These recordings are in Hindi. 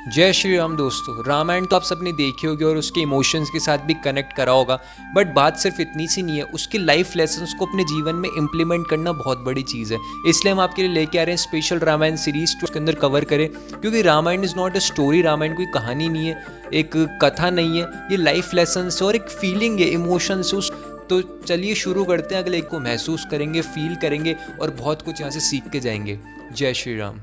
जय श्री राम दोस्तों। रामायण तो आप सबने देखी होगी और उसके इमोशंस के साथ भी कनेक्ट करा होगा, बट बात सिर्फ इतनी सी नहीं है, उसकी लाइफ लेसन्स को अपने जीवन में इम्प्लीमेंट करना बहुत बड़ी चीज़ है। इसलिए हम आपके लिए लेके आ रहे हैं स्पेशल रामायण सीरीज उसके अंदर कवर करें, क्योंकि Ramayan is not a story. Ramayan कोई कहानी नहीं है, एक कथा नहीं है, ये लाइफ लेसन्स और एक फीलिंग है, इमोशंस उस। तो चलिए शुरू करते हैं, अगले एक को महसूस करेंगे, फील करेंगे और बहुत कुछ यहाँ से सीख के जाएंगे। जय श्री राम।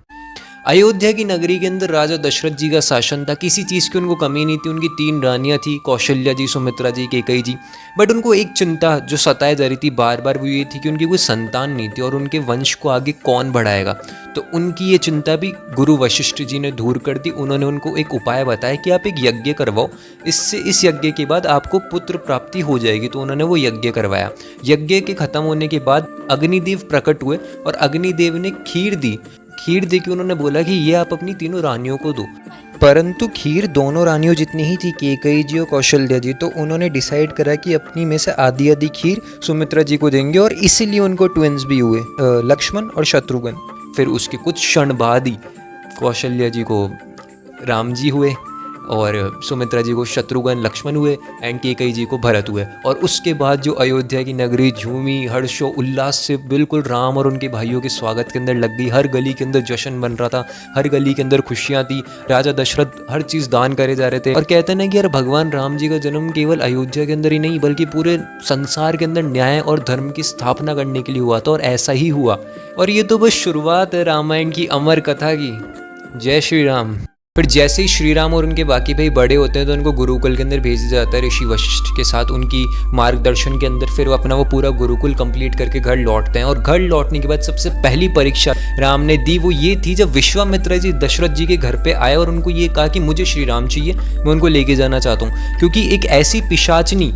अयोध्या की नगरी के अंदर राजा दशरथ जी का शासन था। किसी चीज़ की उनको कमी नहीं थी। उनकी 3 रानियाँ थी, कौशल्या जी, सुमित्रा जी, कैकेयी जी। बट उनको एक चिंता जो सताए जा रही थी बार बार, वो ये थी कि उनकी कोई संतान नहीं थी और उनके वंश को आगे कौन बढ़ाएगा। तो उनकी ये चिंता भी गुरु वशिष्ठ जी ने दूर कर दी। उन्होंने उनको एक उपाय बताया कि आप एक यज्ञ करवाओ, इससे इस यज्ञ के बाद आपको पुत्र प्राप्ति हो जाएगी। तो उन्होंने वो यज्ञ करवाया। यज्ञ के खत्म होने के बाद अग्निदेव प्रकट हुए और अग्निदेव ने खीर दी। खीर दे के उन्होंने बोला कि ये आप अपनी 3 रानियों को दो। परंतु खीर दोनों रानियों जितनी ही थी, कैकेयी जी और कौशल्या जी। तो उन्होंने डिसाइड करा कि अपनी में से आधी खीर सुमित्रा जी को देंगे और इसीलिए उनको ट्विंस भी हुए, लक्ष्मण और शत्रुघ्न। फिर उसके कुछ क्षण बाद ही कौशल्या जी को राम जी हुए और सुमित्रा जी को शत्रुघ्न लक्ष्मण हुए एंड कैकेयी जी को भरत हुए। और उसके बाद जो अयोध्या की नगरी झूमी हर्षो उल्लास से, बिल्कुल राम और उनके भाइयों के स्वागत के अंदर लग गई। हर गली के अंदर जश्न बन रहा था, हर गली के अंदर खुशियाँ थी। राजा दशरथ हर चीज़ दान करे जा रहे थे और कहते हैं ना कि यार भगवान राम जी का जन्म केवल अयोध्या के अंदर ही नहीं बल्कि पूरे संसार के अंदर न्याय और धर्म की स्थापना करने के लिए हुआ था, और ऐसा ही हुआ। और ये तो बस शुरुआत है रामायण की अमर कथा की। जय श्री राम। फिर जैसे ही श्री राम और उनके बाकी भाई बड़े होते हैं तो उनको गुरुकुल के अंदर भेज दिया जाता है ऋषि वशिष्ठ के साथ, उनकी मार्गदर्शन के अंदर। फिर वो अपना वो पूरा गुरुकुल कंप्लीट करके घर लौटते हैं। और घर लौटने के बाद सबसे पहली परीक्षा राम ने दी वो ये थी जब विश्वामित्र जी दशरथ जी के घर पे आए और उनको ये कहा कि मुझे श्री राम चाहिए, मैं उनको लेके जाना चाहता हूँ। क्योंकि एक ऐसी पिशाचनी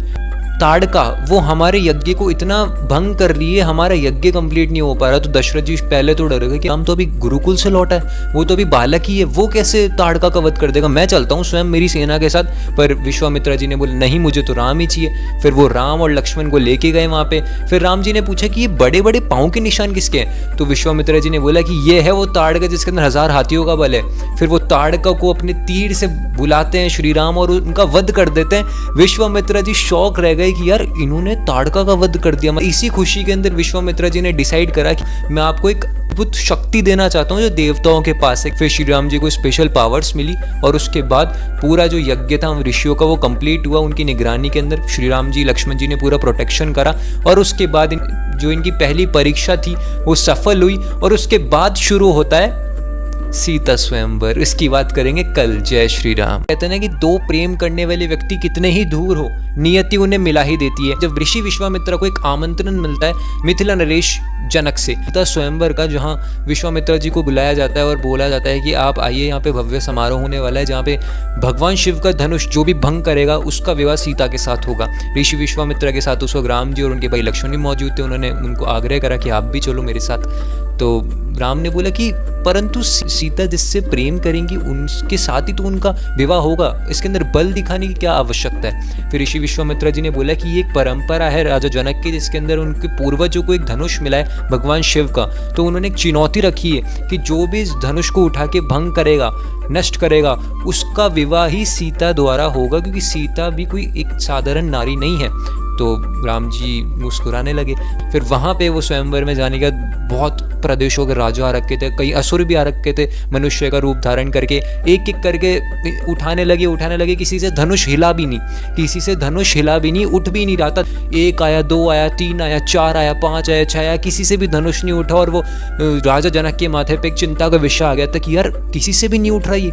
ताड़का वो हमारे यज्ञ को इतना भंग कर रही है, हमारा यज्ञ कंप्लीट नहीं हो पा रहा। तो दशरथ जी पहले तो डर गए कि हम तो अभी गुरुकुल से लौटा है, वो तो अभी बालक ही है, वो कैसे ताड़का का वध कर देगा, मैं चलता हूँ स्वयं मेरी सेना के साथ। पर विश्वामित्रा जी ने बोला नहीं, मुझे तो राम ही चाहिए। फिर वो राम और लक्ष्मण को लेके गए वहाँ पे। फिर राम जी ने पूछा कि ये बड़े बड़े पाँव के निशान किसके हैं। तो विश्वामित्रा जी ने बोला कि ये है वो ताड़का जिसके अंदर 1000 हाथियों का बल है। फिर वो ताड़का को अपने तीर से बुलाते हैं श्री राम और उनका वध कर देते हैं। विश्वामित्रा जी शौक रह गए कि यार इन्होंने ताड़का का वध कर दिया। इसी खुशी के अंदर विश्वामित्रा जी ने डिसाइड करा कि मैं आपको एक अद्भुत शक्ति देना चाहता हूँ जो देवताओं के पास है। फिर श्री राम जी को स्पेशल पावर्स मिली और उसके बाद पूरा जो यज्ञ था ऋषियों का वो कंप्लीट हुआ। उनकी निगरानी के अंदर श्री राम जी लक्ष्मण जी ने पूरा प्रोटेक्शन करा और उसके बाद जो इनकी पहली परीक्षा थी वो सफल हुई। और उसके बाद शुरू होता है सीता स्वयंवर। इसकी बात करेंगे कल। जय श्री राम। कहते हैं ना कि 2 प्रेम करने वाले व्यक्ति कितने ही दूर हो, नियति उन्हें मिला ही देती है। जब ऋषि विश्वामित्र को एक आमंत्रण मिलता है मिथिला नरेश जनक से सीता स्वयंवर का, जहाँ विश्वामित्र जी को बुलाया जाता है और बोला जाता है कि आप आइए, यहाँ पे भव्य समारोह होने वाला है जहाँ पे भगवान शिव का धनुष जो भी भंग करेगा उसका विवाह सीता के साथ होगा। ऋषि विश्वामित्र के साथ उस वक्त राम जी और उनके भाई लक्ष्मण भी मौजूद थे। उन्होंने उनको आग्रह करा कि आप भी चलो मेरे साथ। तो राम ने बोला कि परंतु सीता जिससे प्रेम करेंगी उनके साथ ही तो उनका विवाह होगा, इसके अंदर बल दिखाने की क्या आवश्यकता है। फिर ऋषि विश्वामित्र जी ने बोला कि ये एक परंपरा है राजा जनक की, जिसके अंदर उनके पूर्वजों को एक धनुष मिला है भगवान शिव का। तो उन्होंने एक चुनौती रखी है कि जो भी इस धनुष को उठा के भंग करेगा, नष्ट करेगा, उसका विवाह ही सीता द्वारा होगा, क्योंकि सीता भी कोई एक साधारण नारी नहीं है। तो राम जी मुस्कुराने लगे। फिर वहाँ पे वो स्वयंवर में जाने के बाद बहुत प्रदेशों के राजा आ रखे थे, कई असुर भी आ रखे थे मनुष्य का रूप धारण करके। एक एक करके उठाने लगे। किसी से धनुष हिला भी नहीं, उठ भी नहीं रहा था। 1 आया, 2 आया, 3 आया, 4 आया, 5 आया, 6 आया, किसी से भी धनुष नहीं उठा। और वो राजा जनक के माथे पे एक चिंता का विषय आ गया था कि यार किसी से भी नहीं उठ रहा ये,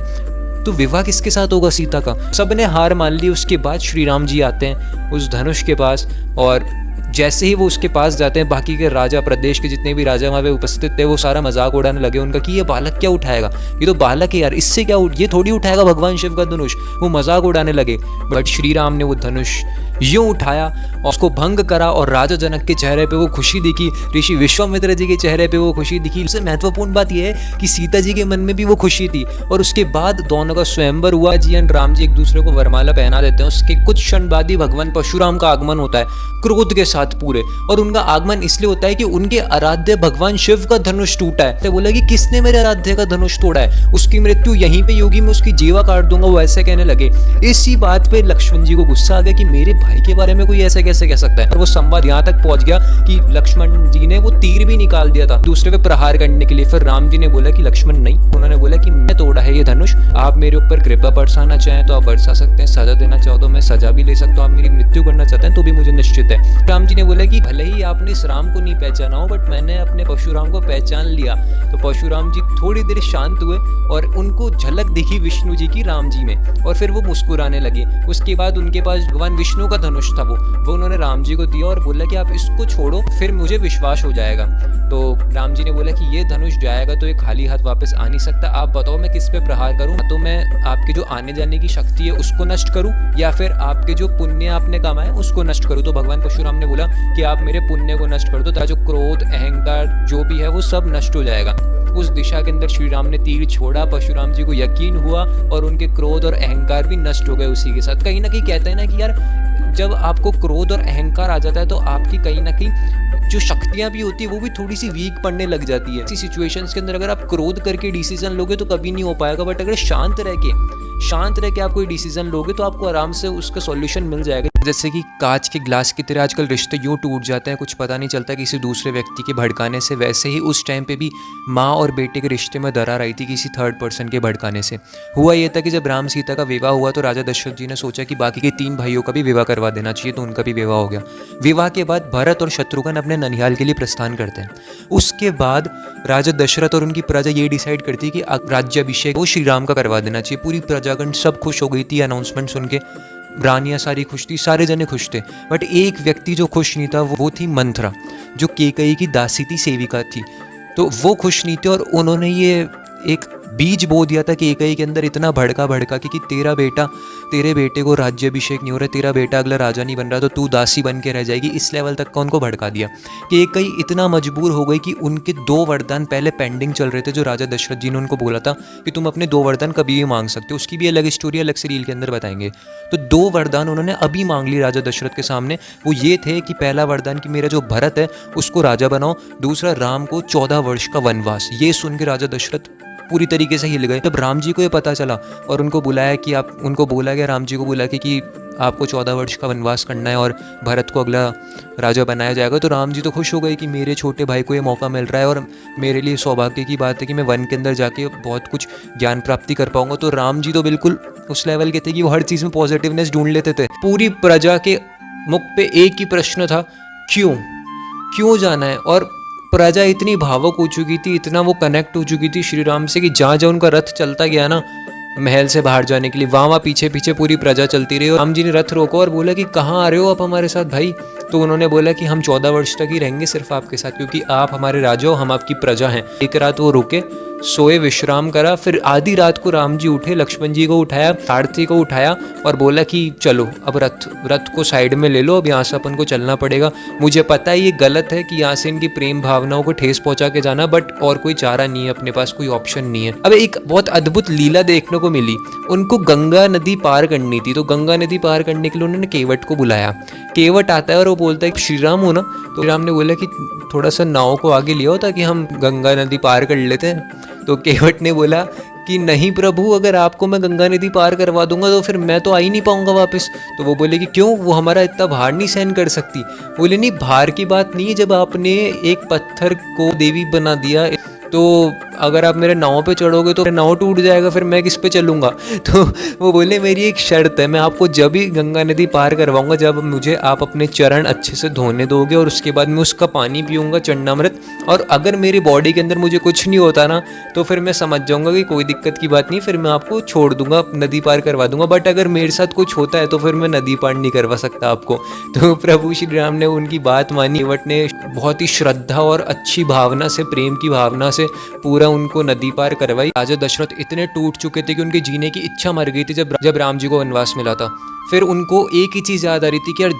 तो विवाह किसके साथ होगा सीता का। सबने हार मान ली। उसके बाद श्री राम जी आते हैं उस धनुष के पास और जैसे ही वो उसके पास जाते हैं बाकी के राजा, प्रदेश के जितने भी राजा वहाँ पे उपस्थित थे, वो सारा मजाक उड़ाने लगे उनका कि ये बालक क्या उठाएगा, ये तो बालक है यार, इससे क्या ये थोड़ी उठाएगा भगवान शिव का धनुष। वो मजाक उड़ाने लगे। बट श्री राम ने वो धनुष यूं उठाया और उसको भंग करा और राजा जनक के चेहरे पे वो खुशी दिखी, ऋषि विश्वामित्र जी के चेहरे पे वो खुशी दिखी। सबसे महत्वपूर्ण बात यह है कि सीता जी के मन में भी वो खुशी थी। और उसके बाद दोनों का स्वयंवर हुआ जी एंड राम जी एक दूसरे को वरमाला पहना देते हैं। उसके कुछ क्षण बाद ही भगवान परशुराम का आगमन होता है क्रोध के साथ पूरे। और उनका आगमन इसलिए होता है कि उनके आराध्य भगवान शिव का धनुष टूटा है। तो बोला कि किसने मेरे आराध्य का धनुष तोड़ा है, उसकी मृत्यु यहीं पे होगी, मैं उसकी जीवा काट दूंगा, वो ऐसे कहने लगे। इसी बात पे लक्ष्मण जी को गुस्सा आ गया कि मेरे भाई के बारे में कोई ऐसे कैसे कह सकता है। और वो संवाद यहाँ तक पहुंच गया कि लक्ष्मण जी ने वो तीर भी निकाल दिया था दूसरे पे प्रहार करने के लिए। फिर राम जी ने बोला कि लक्ष्मण नहीं, उन्होंने बोला कि मैं तोड़ा है ये धनुष, आप मेरे ऊपर कृपा बरसाना चाहें तो आप बरसा सकते हैं, सजा देना चाहो तो मैं सजा भी ले सकता हूँ, आप मेरी मृत्यु करना चाहते हैं तो भी मुझे निश्चित है। राम जी ने बोला कि भले ही आपने इस राम को नहीं पहचाना हो बट मैंने अपने परशुराम को पहचान लिया। तो परशुराम जी थोड़ी देर शांत हुए और उनको झलक दिखी विष्णु जी की राम जी में, और फिर वो मुस्कुराने लगे। उसके बाद उनके पास भगवान विष्णु का धनुष था, वो उन्होंने राम जी को दिया और बोला कि आप इसको छोड़ो फिर मुझे विश्वास हो जाएगा। तो राम जी ने बोला कि ये धनुष जाएगा तो ये खाली हाथ वापस आ नहीं सकता, आप बताओ मैं किस पे प्रहार करूं, तो मैं आपके जो आने जाने की शक्ति है उसको नष्ट करूं या फिर आपके जो पुण्य आपने कमाए उसको नष्ट करूं। तो भगवान परशुराम ने बोला कि आप मेरे पुण्य को नष्ट कर दो, ताकि जो क्रोध अहंकार जो भी है वो सब नष्ट हो जाएगा। उस दिशा के अंदर श्री राम ने तीर छोड़ा, परशुराम जी को यकीन हुआ और उनके क्रोध और अहंकार भी नष्ट हो गए उसी के साथ। कहीं ना कहीं कहते हैं ना कि यार जब आपको क्रोध और अहंकार आ जाता है तो आपकी कहीं ना कहीं जो शक्तियां भी होती है वो भी थोड़ी सी वीक पड़ने लग जाती है। ऐसी सिचुएशंस के अंदर अगर आप क्रोध करके डिसीजन लोगे तो कभी नहीं हो पाएगा, बट अगर शांत रह के आप कोई डिसीजन लोगे तो आपको आराम से उसका सॉल्यूशन मिल जाएगा। जैसे कि कांच के ग्लास की तरह आजकल रिश्ते यूँ टूट जाते हैं, कुछ पता नहीं चलता किसी दूसरे व्यक्ति के भड़काने से, वैसे ही उस टाइम पे भी माँ और बेटे के रिश्ते में दरार आई थी किसी थर्ड पर्सन के भड़काने से। हुआ ये था कि जब राम सीता का विवाह हुआ तो राजा दशरथ जी ने सोचा कि बाकी के 3 भाइयों का भी विवाह करवा देना चाहिए, तो उनका भी विवाह हो गया। विवाह के बाद भरत और शत्रुघ्न अपने ननिहाल के लिए प्रस्थान करते हैं। उसके बाद राजा दशरथ और उनकी प्रजा ये डिसाइड करती है कि राज्याभिषेक वो श्री राम का करवा देना चाहिए। पूरी प्रजागण सब खुश हो गई थी अनाउंसमेंट सुन के, रानियाँ सारी खुश थी, सारे जने खुश थे। बट एक व्यक्ति जो खुश नहीं था वो थी मंथरा, जो केकई की दासी थी, सेविका थी। तो वो खुश नहीं थे और उन्होंने ये एक बीज बो दिया था कि केकई के अंदर इतना भड़का कि तेरे बेटे को राज्याभिषेक नहीं हो रहा, तेरा बेटा अगला राजा नहीं बन रहा तो तू दासी बन के रह जाएगी। इस लेवल तक का उनको भड़का दिया कि केकई इतना मजबूर हो गई कि उनके 2 वरदान पहले पेंडिंग चल रहे थे, जो राजा दशरथ जी ने उनको बोला था कि तुम अपने 2 वरदान कभी भी मांग सकते हो। उसकी भी अलग स्टोरी अलग सीरियल के अंदर बताएंगे। तो 2 वरदान उन्होंने अभी मांग ली राजा दशरथ के सामने। वो ये थे कि पहला वरदान कि मेरा जो भरत है उसको राजा बनाओ, दूसरा राम को 14 वर्ष का वनवास। ये सुन के राजा दशरथ पूरी तरीके से हिल गए। जब राम जी को ये पता चला और उनको बुलाया कि आप उनको बोला गया, राम जी को बोला कि आपको 14 वर्ष का वनवास करना है और भरत को अगला राजा बनाया जाएगा, तो राम जी तो खुश हो गए कि मेरे छोटे भाई को ये मौका मिल रहा है और मेरे लिए सौभाग्य की बात है कि मैं वन के अंदर जाके बहुत कुछ ज्ञान प्राप्ति कर पाऊंगा। तो राम जी तो बिल्कुल उस लेवल के थे कि वो हर चीज़ में पॉजिटिवनेस ढूंढ लेते थे। पूरी प्रजा के मुख पे एक ही प्रश्न था, क्यों जाना है। और प्रजा इतनी भावुक हो चुकी थी, इतना वो कनेक्ट हो चुकी थी श्री राम से कि जहाँ उनका रथ चलता गया ना महल से बाहर जाने के लिए, वहाँ पीछे पूरी प्रजा चलती रही। और राम जी ने रथ रोका और बोला कि कहाँ आ रहे हो आप हमारे साथ भाई। तो उन्होंने बोला कि हम 14 वर्ष तक ही रहेंगे सिर्फ आपके साथ, क्योंकि आप हमारे राजा हो, हम आपकी प्रजा हैं। एक रात वो रुके, सोए, विश्राम करा। फिर आधी रात को राम जी उठे, लक्ष्मण जी को उठाया, सारथी को उठाया और बोला कि चलो अब रथ को साइड में ले लो, अब यहाँ से अपन को चलना पड़ेगा। मुझे पता है ये गलत है कि यहाँ से इनकी प्रेम भावनाओं को ठेस पहुंचा के जाना, बट और कोई चारा नहीं है, अपने पास कोई ऑप्शन नहीं है। अब एक बहुत अद्भुत लीला देखने को मिली। उनको गंगा नदी पार करनी थी, तो गंगा नदी पार करने के लिए उन्होंने केवट को बुलाया। केवट आता है और वो बोलता है श्री राम हो ना। तो श्री राम ने बोला कि थोड़ा सा नाव को आगे ले आओ ताकि हम गंगा नदी पार कर लेते हैं। तो केवट ने बोला कि नहीं प्रभु, अगर आपको मैं गंगा नदी पार करवा दूंगा तो फिर मैं तो आ ही नहीं पाऊंगा वापस। तो वो बोले कि क्यों, वो हमारा इतना भार नहीं सहन कर सकती। बोले नहीं, भार की बात नहीं है, जब आपने एक पत्थर को देवी बना दिया तो अगर आप मेरे नाव पे चढ़ोगे तो नाव टूट जाएगा, फिर मैं किस पे चलूँगा। तो वो बोले मेरी एक शर्त है, मैं आपको जब ही गंगा नदी पार करवाऊंगा जब मुझे आप अपने चरण अच्छे से धोने दोगे और उसके बाद मैं उसका पानी पीऊँगा, चंडामृत। और अगर मेरी बॉडी के अंदर मुझे कुछ नहीं होता ना तो फिर मैं समझ जाऊँगा कि कोई दिक्कत की बात नहीं, फिर मैं आपको छोड़ दूंगा, नदी पार करवा दूंगा। बट अगर मेरे साथ कुछ होता है तो फिर मैं नदी पार नहीं करवा सकता आपको। तो प्रभु श्री राम ने उनकी बात मानी। केवट ने बहुत ही श्रद्धा और अच्छी भावना से, प्रेम की भावना से पूरा उनको नदी पार करवाई। राजा दशरथ इतने टूट चुके थे कि उनके जीने की इच्छा मर गई थी जब राम जी को वनवास मिला था। फिर उनको एक ही चीज़ याद आ रही थी कि यार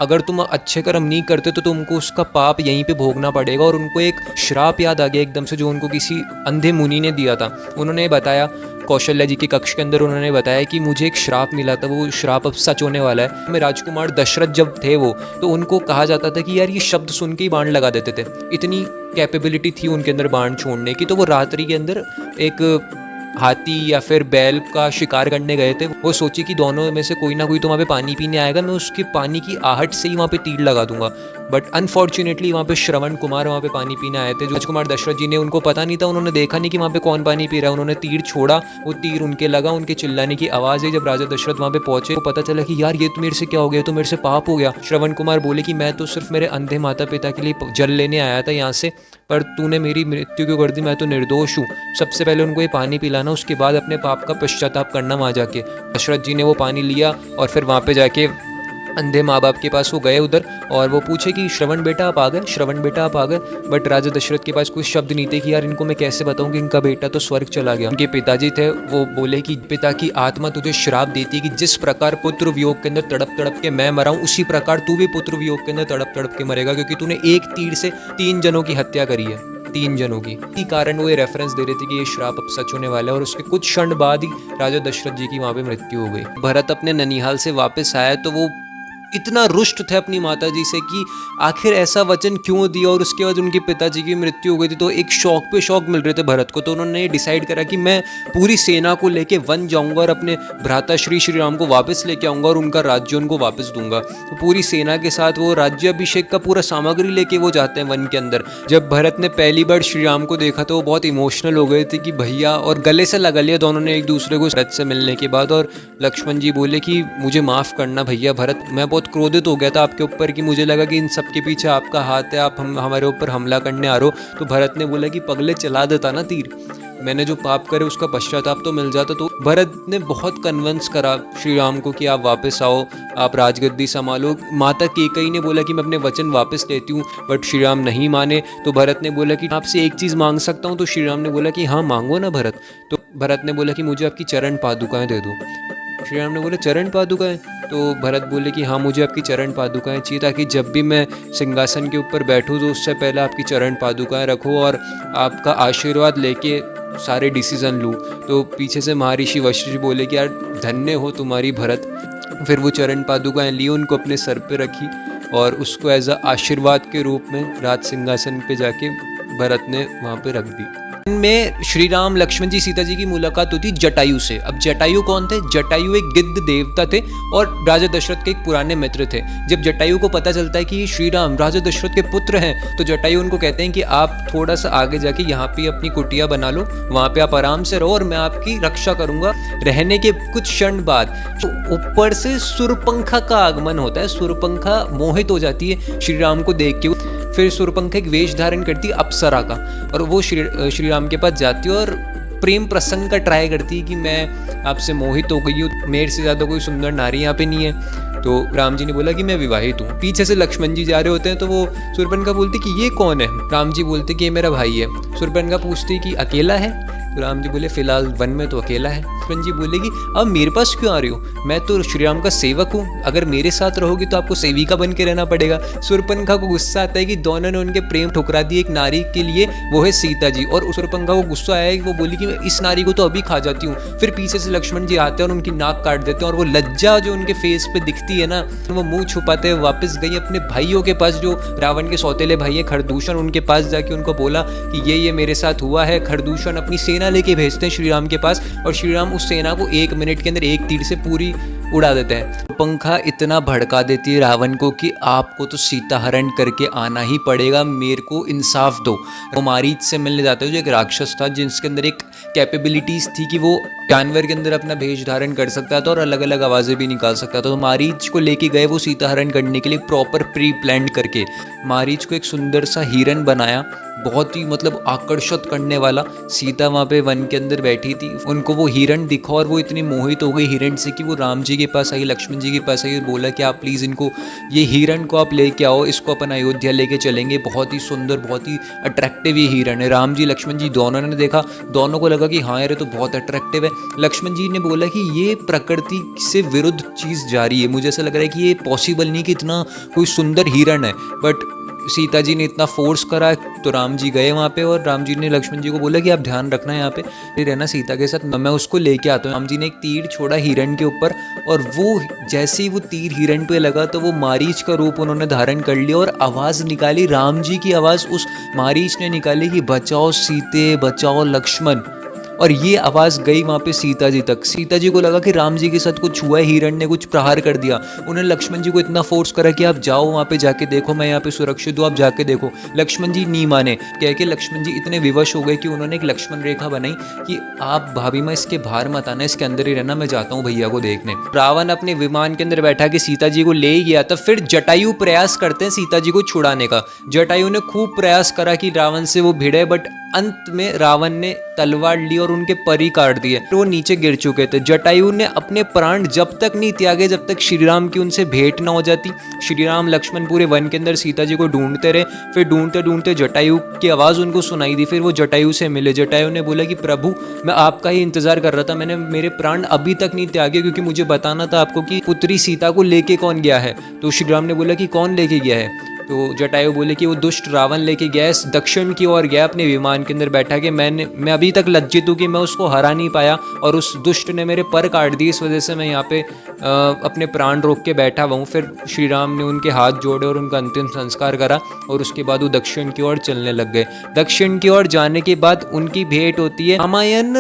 अगर तुम अच्छे कर्म नहीं करते तो तुमको उसका पाप यहीं पे भोगना पड़ेगा। और उनको एक श्राप याद आ गया एकदम से, जो उनको किसी अंधे मुनि ने दिया था। उन्होंने बताया, कौशल्या जी के कक्ष के अंदर उन्होंने बताया कि मुझे एक श्राप मिला था, वो श्राप अब सच होने वाला है। मैं राजकुमार दशरथ जब थे वो, तो उनको कहा जाता था कि यार ये शब्द सुन के ही बाण लगा देते थे, इतनी कैपेबिलिटी थी उनके अंदर बाण छोड़ने की। तो वो रात्रि के अंदर एक हाथी या फिर बैल का शिकार करने गए थे। वो सोची कि दोनों में से कोई ना कोई तो वहाँ पे पानी पीने आएगा, मैं उसके पानी की आहट से ही वहाँ पे तीर लगा दूंगा। बट अनफॉर्चुनेटली वहाँ पे श्रवण कुमार वहाँ पे पानी पीने आए थे। जो राजकुमार दशरथ जी ने, उनको पता नहीं था, उन्होंने देखा नहीं कि वहाँ पे कौन पानी पी रहा है। उन्होंने तीर छोड़ा, वो तीर उनके लगा, उनके चिल्लाने की आवाज़ है। जब राजा दशरथ वहाँ पे पहुंचे तो पता चला कि यार ये तो मेरे से क्या हो गया, तो मेरे से पाप हो गया। श्रवण कुमार बोले कि मैं तो सिर्फ मेरे अंधे माता पिता के लिए जल लेने आया था यहाँ से, पर तूने मेरी मृत्यु क्यों कर दी, मैं तो निर्दोष हूँ। सबसे पहले उनको ये पानी पिलाना, उसके बाद अपने पाप का पश्चाताप करना वहाँ जाके। दशरथ जी ने वो पानी लिया और फिर वहाँ पे जाके अंधे माँ बाप के पास वो गए उधर, और वो पूछे कि श्रवण बेटा आप आ गए, श्रवण बेटा आप आ गए। बट राजा दशरथ के पास कोई शब्द नहीं थे कि यार इनको मैं कैसे बताऊं कि इनका बेटा तो स्वर्ग चला गया। उनके पिताजी थे, वो बोले कि पिता की आत्मा तुझे श्राप देती है कि जिस प्रकार पुत्र वियोग के अंदर तड़प तड़प के मैं मरा हूं, उसी प्रकार तू भी पुत्र वियोग के अंदर तड़प तड़प के मरेगा, क्योंकि तूने एक तीर से 3 जनों की हत्या करी है, 3 जनों की। इसी कारण वो ये रेफरेंस दे रहे थे कि ये श्राप अब सच होने वाला है। और उसके कुछ क्षण बाद ही राजा दशरथ जी की वहाँ पे मृत्यु हो गई। भरत अपने ननिहाल से वापस आया तो वो इतना रुष्ट थे अपनी माता जी से कि आखिर ऐसा वचन क्यों दिया, और उसके बाद उनके पिताजी की मृत्यु हो गई थी। तो एक शौक पे शौक मिल रहे थे भरत को, तो उन्होंने डिसाइड करा कि मैं पूरी सेना को लेके वन जाऊंगा और अपने भ्राता श्री राम को वापस लेके आऊंगा और उनका राज्य उनको वापस दूंगा। तो पूरी सेना के साथ वो राज्याभिषेक का पूरा सामग्री लेके वो जाते हैं वन के अंदर। जब भरत ने पहली बार श्री राम को देखा तो वो बहुत इमोशनल हो गए थे कि भैया, और गले से लगा लिया दोनों ने एक दूसरे को रथ से मिलने के बाद। और लक्ष्मण जी बोले कि मुझे माफ़ करना भैया भरत, मैं बहुत क्रोधित हो गया था आपके ऊपर कि मुझे लगा कि इन सब के पीछे आपका हाथ है, आप हमारे ऊपर हमला करने आ रहे हो। तो भरत ने बोला कि पगले चला देता ना तीर, मैंने जो पाप करे उसका पश्चाताप तो मिल जाता। तो भरत ने बहुत कन्विंस करा श्री राम को कि आप वापस आओ, आप राजगद्दी संभालो। माता केकई ने बोला कि मैं अपने वचन वापस लेती हूँ, बट श्री राम नहीं माने। तो भरत ने बोला कि आपसे एक चीज़ मांग सकता हूँ। तो श्री राम ने बोला कि हाँ मांगो ना भरत। तो भरत ने बोला कि मुझे आपकी चरण पादुकाएं दे दो। श्री राम ने बोला चरण पादुकाएं? तो भरत बोले कि हाँ मुझे आपकी चरण पादुकाएं चाहिए, ताकि जब भी मैं सिंहासन के ऊपर बैठूँ तो उससे पहले आपकी चरण पादुकाएं रखो और आपका आशीर्वाद लेके सारे डिसीजन लूँ। तो पीछे से महर्षि वशिष्ठ जी बोले कि यार धन्य हो तुम्हारी भरत। फिर वो चरण पादुकाएं ली, उनको अपने सर पे रखी और उसको एज अ आशीर्वाद के रूप में राज सिंहासन पे जाके भरत ने वहाँ पे रख दी। में श्री राम, लक्ष्मण जी, सीता जी की मुलाकात होती जटायु से। अब जटायु कौन थे? जटायु एक गिद्ध देवता थे और राजा दशरथ के एक पुराने मित्र थे। जब जटायु को पता चलता है कि श्री राम राजा दशरथ के पुत्र हैं, तो जटायु उनको कहते हैं कि आप थोड़ा सा आगे जाके यहाँ पे अपनी कुटिया बना लो, वहाँ पे आप आराम से रहो और मैं आपकी रक्षा करूंगा। रहने के कुछ क्षण बाद तो ऊपर से सुरपंखा का आगमन होता है। सुरपंखा मोहित हो जाती है श्री राम को देख के। फिर सुरपंखा एक वेश धारण करती है अप्सरा का, और वो श्री राम के पास जाती है और प्रेम प्रसंग का ट्राई करती है कि मैं आपसे मोहित हो गई हूँ, मेरे से ज़्यादा कोई सुंदर नारी यहाँ पे नहीं है। तो राम जी ने बोला कि मैं विवाहित हूँ। पीछे से लक्ष्मण जी जा रहे होते हैं तो वो सुरपंखा बोलती कि ये कौन है? राम जी बोलते कि ये मेरा भाई है। सुरपंखा पूछती कि अकेला है? तो राम जी बोले फिलहाल वन में तो अकेला है। लक्ष्मण जी बोले कि अब मेरे पास क्यों आ रही हो? मैं तो श्री राम का सेवक हूँ, अगर मेरे साथ रहोगी तो आपको सेविका बन के रहना पड़ेगा। सुरपंखा को गुस्सा आता है कि दोनों ने उनके प्रेम ठुकरा दिए एक नारी के लिए, वो है सीता जी। और सुरपंखा को गुस्सा आया कि वो बोली कि मैं इस नारी को तो अभी खा जाती हूँ। फिर पीछे से लक्ष्मण जी आते हैं और उनकी नाक काट देते हैं, और वो लज्जा जो उनके फेस पे दिखती है ना, वो मुंह छुपाते हुए वापस गई अपने भाइयों के पास, जो रावण के सौतेले भाई है खरदूषण, उनके पास जाके उनको बोला कि ये मेरे साथ हुआ है। खरदूषण अपनी सेना लेके भेजते हैं श्री राम के पास, और श्री राम उस सेना को 1 मिनट के अंदर एक तीर से पूरी उड़ा देते हैं। पंखा इतना भड़का देती है रावण को कि आपको तो सीता हरण करके आना ही पड़ेगा, मेरे को इंसाफ दो। वो मारीच से मिलने जाता है, जो एक राक्षस था जिसके अंदर एक कैपेबिलिटीज थी कि वो जानवर के अंदर अपना भेष धारण कर सकता था और अलग अलग आवाज़ें भी निकाल सकता था। तो मारीच को लेके गए वो सीता हरण करने के लिए, प्रॉपर प्री प्लान करके। मारीच को एक सुंदर सा हिरन बनाया, बहुत ही मतलब आकर्षित करने वाला। सीता वहाँ पे वन के अंदर बैठी थी, उनको वो हिरण दिखा और वो इतनी मोहित हो गई हिरण से कि वो राम जी के पास आई, लक्ष्मण जी जी के पास आई, बोला कि आप प्लीज़ इनको, ये हिरण को आप लेके आओ, इसको अपन अयोध्या लेके चलेंगे, बहुत ही सुंदर, बहुत ही अट्रैक्टिव ये हिरण है। राम जी लक्ष्मण जी दोनों ने देखा, दोनों को लगा कि हाँ यार ये तो बहुत अट्रैक्टिव है। लक्ष्मण जी ने बोला कि ये प्रकृति से विरुद्ध चीज़ जा रही है, मुझे ऐसा लग रहा है कि ये पॉसिबल नहीं कि इतना कोई सुंदर हिरण है। बट सीता जी ने इतना फोर्स करा तो राम जी गए वहाँ पे, और राम जी ने लक्ष्मण जी को बोला कि आप ध्यान रखना यहाँ पे, फिर रहना सीता के साथ, मैं उसको लेके आता हूँ। राम जी ने एक तीर छोड़ा हिरण के ऊपर, और वो जैसे ही वो तीर हिरण पे लगा तो वो मारीच का रूप उन्होंने धारण कर लिया, और आवाज़ निकाली, राम जी की आवाज़ उस मारीच ने निकाली कि बचाओ सीते, बचाओ लक्ष्मण। और ये आवाज़ गई वहाँ पे सीता जी तक। सीता जी को लगा कि राम जी के साथ कुछ हुआ है, हिरण ने कुछ प्रहार कर दिया। उन्होंने लक्ष्मण जी को इतना फोर्स करा कि आप जाओ वहाँ पे, जाके देखो, मैं यहाँ पे सुरक्षित हूँ, आप जाके देखो। लक्ष्मण जी नहीं माने, कह के लक्ष्मण जी इतने विवश हो गए कि उन्होंने एक लक्ष्मण रेखा बनाई कि आप भाभी माँ इसके बाहर मत आना, इसके अंदर ही रहना, मैं जाता हूँ भैया को देखने। रावण अपने विमान के अंदर बैठा के सीता जी को ले ही गया था। फिर जटायु प्रयास करते हैं सीता जी को छुड़ाने का। जटायु ने खूब प्रयास करा कि रावण से वो भिड़े, बट अंत में रावण ने तलवार ली और उनके पर ही काट दिए, तो वो नीचे गिर चुके थे। जटायु ने अपने प्राण जब तक नहीं त्यागे जब तक श्री राम की उनसे भेंट ना हो जाती। श्री राम लक्ष्मण पूरे वन के अंदर सीता जी को ढूंढते रहे, फिर ढूंढते ढूंढते जटायु की आवाज़ उनको सुनाई दी, फिर वो जटायु से मिले। जटायु ने बोला कि प्रभु, मैं आपका ही इंतजार कर रहा था, मैंने मेरे प्राण अभी तक नहीं त्यागे, क्योंकि मुझे बताना था आपको कि पुत्री सीता को लेके कौन गया है। तो श्री राम ने बोला कि कौन लेके गया है। तो जटायु बोले कि वो दुष्ट रावण लेके गया, दक्षिण की ओर गया अपने विमान के अंदर बैठा के, मैं अभी तक लज्जित हूँ कि मैं उसको हरा नहीं पाया, और उस दुष्ट ने मेरे पर काट दिए, इस वजह से मैं यहाँ पे अपने प्राण रोक के बैठा हुआ हूँ। फिर श्री राम ने उनके हाथ जोड़े और उनका अंतिम संस्कार करा, और उसके बाद वो दक्षिण की ओर चलने लग गए। दक्षिण की ओर जाने के बाद उनकी भेंट होती है। रामायण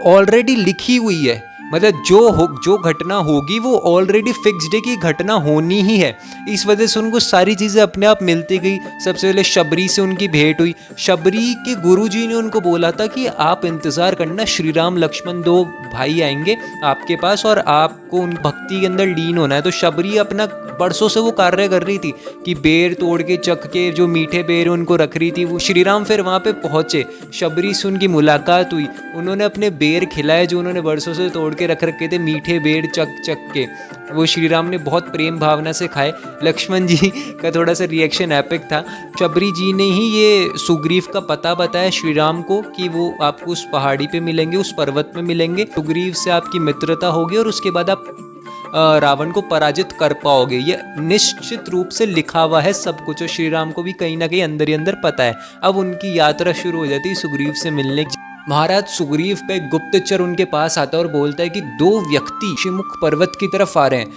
ऑलरेडी लिखी हुई है, मतलब जो घटना होगी वो ऑलरेडी फिक्स्ड है कि घटना होनी ही है, इस वजह से उनको सारी चीज़ें अपने आप मिलती गई। सबसे पहले शबरी से उनकी भेंट हुई। शबरी के गुरुजी ने उनको बोला था कि आप इंतज़ार करना, श्री राम लक्ष्मण दो भाई आएंगे आपके पास और आपको उन भक्ति के अंदर लीन होना है। तो शबरी अपना बरसों से वो कार्य कर रही थी कि बेर तोड़ के चख के जो मीठे बेर उनको रख रही थी। वो श्री राम फिर वहाँ पे पहुँचे, शबरी से उनकी मुलाकात हुई, उन्होंने अपने बेर खिलाए जो उन्होंने बरसों से तोड़ के रख रखे थे, मीठे बेर चक चक के, वो श्री राम ने बहुत प्रेम भावना से खाए। लक्ष्मण जी का थोड़ा सा रिएक्शन एपिक था। शबरी जी ने ही ये सुग्रीव का पता बताया श्री राम को कि वो आपको उस पहाड़ी पे मिलेंगे, उस पर्वत में मिलेंगे, सुग्रीव से आपकी मित्रता होगी और उसके बाद आप रावण को पराजित कर पाओगे। ये निश्चित रूप से लिखा हुआ है सब कुछ, और श्री राम को भी कहीं ना कहीं अंदर ही अंदर पता है। अब उनकी यात्रा शुरू हो जाती है सुग्रीव से मिलने की। महाराज सुग्रीव पे गुप्तचर उनके पास आता है और बोलता है कि दो व्यक्ति शिमुख पर्वत की तरफ आ रहे हैं,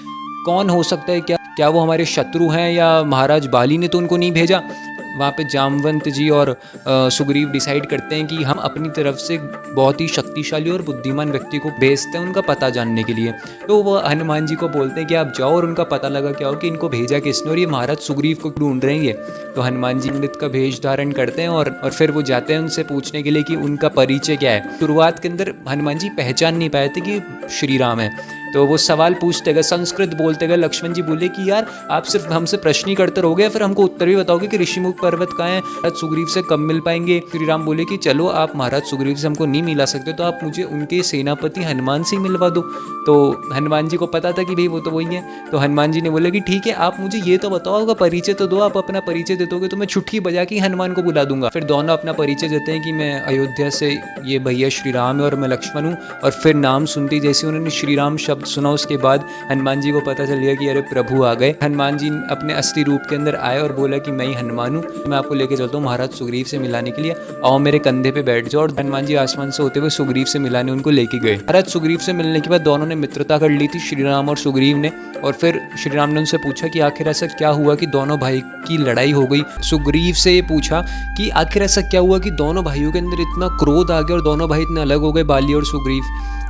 कौन हो सकता है, क्या वो हमारे शत्रु हैं या महाराज बाली ने तो उनको नहीं भेजा। वहाँ पे जामवंत जी और सुग्रीव डिसाइड करते हैं कि हम अपनी तरफ से बहुत ही शक्तिशाली और बुद्धिमान व्यक्ति को भेजते हैं उनका पता जानने के लिए। तो वो हनुमान जी को बोलते हैं कि आप जाओ और उनका पता लगा क्या हो कि इनको भेजा किसने और ये महाराज सुग्रीव को ढूंढ रहे हैं। तो हनुमान जी पंडित का भेष धारण करते हैं और फिर वो जाते हैं उनसे पूछने के लिए कि उनका परिचय क्या है। शुरुआत के अंदर हनुमान जी पहचान नहीं पाए थे कि श्री राम है, तो वो सवाल पूछते गए, संस्कृत बोलते गए। लक्ष्मण जी बोले कि यार आप सिर्फ हमसे प्रश्न ही करते रहोगे या फिर हमको उत्तर भी बताओगे कि ऋषिमुख पर्वत कहाँ है, महाराज सुग्रीव से कब मिल पाएंगे। श्री राम बोले कि चलो आप महाराज सुग्रीव से हमको नहीं मिला सकते तो आप मुझे उनके सेनापति हनुमान से मिलवा दो। तो हनुमान जी को पता था कि भाई वो तो वही है। तो हनुमान जी ने बोला कि ठीक है, आप मुझे ये तो बताओ, आपका परिचय तो दो, आप अपना परिचय दे दोगे तो मैं छुट्टी बजा के हनुमान को बुला दूंगा। फिर दोनों अपना परिचय देते हैं कि मैं अयोध्या से, ये भैया श्री राम है और मैं लक्ष्मण हूँ। और फिर नाम सुनते जैसे उन्होंने श्री राम शब्द सुना, उसके बाद हनुमान जी को पता चल गया कि अरे प्रभु आ गए। हनुमान जी अपने असली रूप के अंदर आए और बोला कि मैं ही हनुमान हूँ, मैं आपको लेके चलता हूँ महाराज सुग्रीव से मिलाने के लिए, आओ मेरे कंधे पे बैठ जाओ। और हनुमान जी आसमान से होते हुए सुग्रीव से मिलाने उनको लेके गए। महाराज सुग्रीव से मिलने के बाद दोनों ने मित्रता कर ली थी, श्री राम और सुग्रीव ने। और फिर श्री राम ने उनसे पूछा कि आखिर ऐसा क्या हुआ कि दोनों भाई की लड़ाई हो गई। सुग्रीव से ये पूछा कि आखिर ऐसा क्या हुआ कि दोनों भाइयों के अंदर इतना क्रोध आ गया और दोनों भाई इतने अलग हो गए, बाली और सुग्रीव।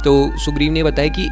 तो सुग्रीव ने बताया कि